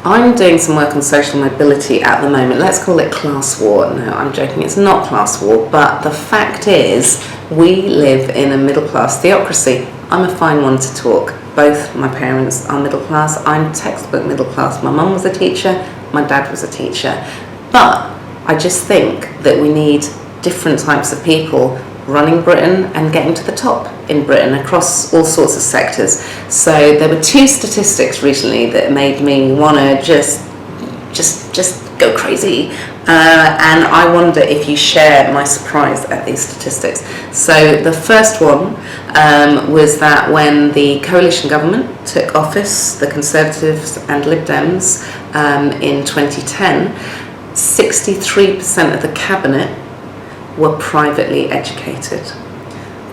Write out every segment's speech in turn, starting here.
I'm doing some work on social mobility at the moment. Let's call it class war. No, I'm joking, it's not class war, but the fact is we live in a middle class theocracy. I'm a fine one to talk. Both my parents are middle class. I'm textbook middle class. My mum was a teacher, my dad was a teacher. But I just think that we need different types of people running Britain and getting to the top in Britain across all sorts of sectors. So there were two statistics recently that made me want to just go crazy. And I wonder if you share my surprise at these statistics. So the first one was that when the coalition government took office, the Conservatives and Lib Dems in 2010, 63% of the cabinet were privately educated.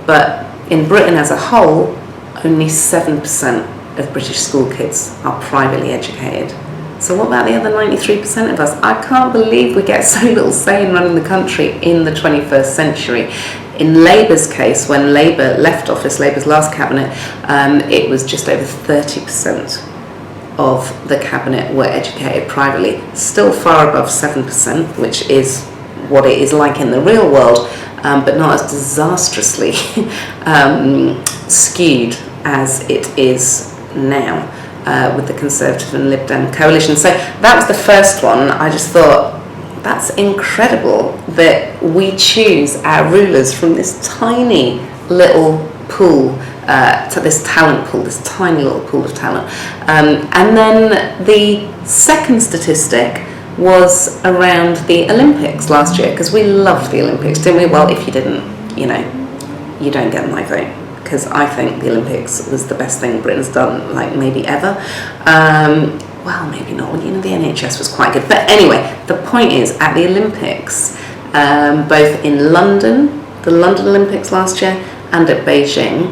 But in Britain as a whole, only 7% of British school kids are privately educated. So what about the other 93% of us? I can't believe we get so little say in running the country in the 21st century. In Labour's case, when Labour left office, Labour's last cabinet, it was just over 30% of the cabinet were educated privately. Still far above 7%, which is what it is like in the real world, but not as disastrously skewed as it is now with the Conservative and Lib Dem coalition. So that was the first one. I just thought, that's incredible that we choose our rulers from this tiny little pool, to this talent pool, this tiny little pool of talent. And then the second statistic was around the Olympics last year, because we loved the Olympics, didn't we? Well, if you didn't, you don't get my vote, because I think the Olympics was the best thing Britain's done, like maybe ever. Well, maybe not. The NHS was quite good. But anyway, the point is, at the Olympics, both in London, the London Olympics last year, and at Beijing,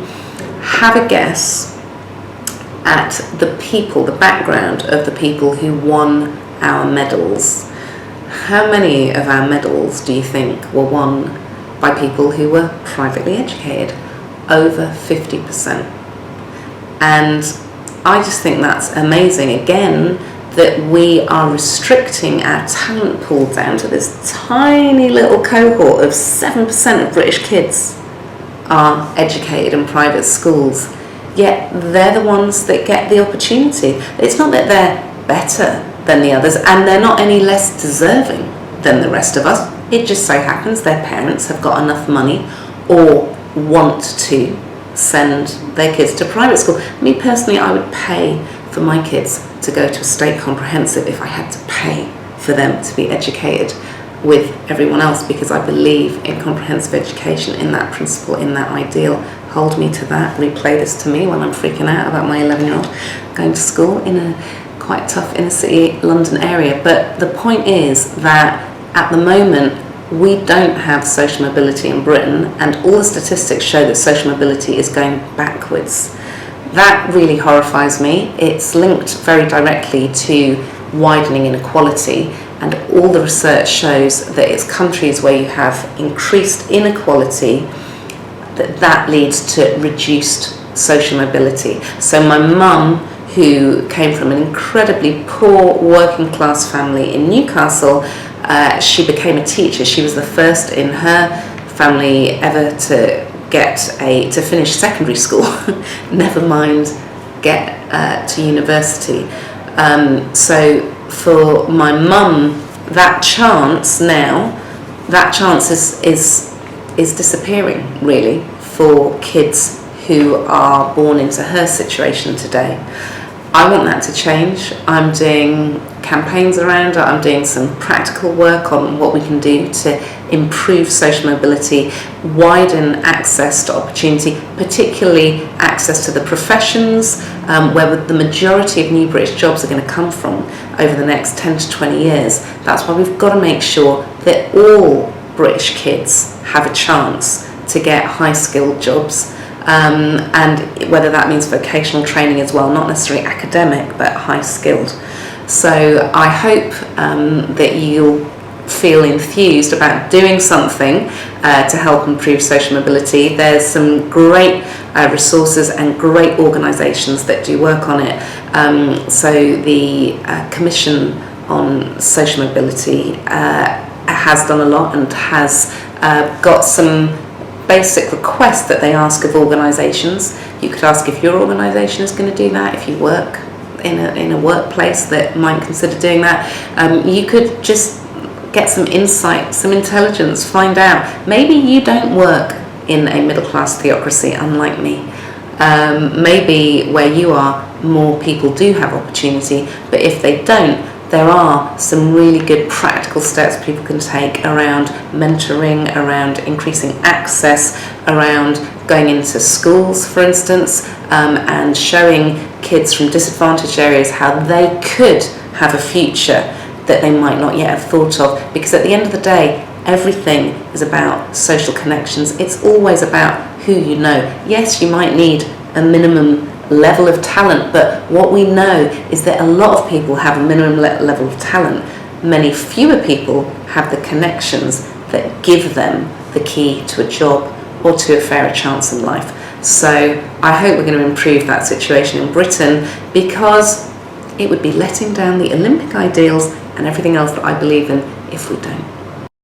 have a guess at the people, the background of the people who won our medals. How many of our medals do you think were won by people who were privately educated? Over 50%. And I just think that's amazing, again, that we are restricting our talent pool down to this tiny little cohort of 7% of British kids are educated in private schools, yet they're the ones that get the opportunity. It's not that they're better than the others, and they're not any less deserving than the rest of us. It just so happens their parents have got enough money or want to send their kids to private school. Me personally, I would pay for my kids to go to a state comprehensive if I had to pay for them to be educated with everyone else, because I believe in comprehensive education, in that principle, in that ideal. Hold me to that. Replay this to me when I'm freaking out about my 11-year-old going to school in a quite tough inner city London area. But the point is that at the moment we don't have social mobility in Britain, and all the statistics show that social mobility is going backwards. That really horrifies me. It's linked very directly to widening inequality, and all the research shows that it's countries where you have increased inequality that leads to reduced social mobility. So my mum, who came from an incredibly poor working class family in Newcastle, she became a teacher. She was the first in her family ever to to finish secondary school, never mind get to university. So for my mum, that chance is disappearing, really, for kids who are born into her situation today. I want that to change. I'm doing campaigns around it. I'm doing some practical work on what we can do to improve social mobility, widen access to opportunity, particularly access to the professions where the majority of new British jobs are going to come from over the next 10 to 20 years. That's why we've got to make sure that all British kids have a chance to get high-skilled jobs. And whether that means vocational training as well, not necessarily academic, but high-skilled. So I hope that you'll feel enthused about doing something to help improve social mobility, there's some great resources and great organisations that do work on it. So the Commission on Social Mobility has done a lot and has got some basic requests that they ask of organisations. You could ask if your organisation is going to do that, if you work in a workplace that might consider doing that. You could just get some insight, some intelligence, find out. Maybe you don't work in a middle class theocracy, unlike me. Maybe where you are, more people do have opportunity, but if they don't, there are some really good practical steps people can take around mentoring, around increasing access, around going into schools, for instance, and showing kids from disadvantaged areas how they could have a future that they might not yet have thought of. Because at the end of the day, everything is about social connections. It's always about who you know. Yes, you might need a minimum level of talent, but what we know is that a lot of people have a minimum level of talent. Many fewer people have the connections that give them the key to a job or to a fairer chance in life. So I hope we're going to improve that situation in Britain, because it would be letting down the Olympic ideals and everything else that I believe in if we don't.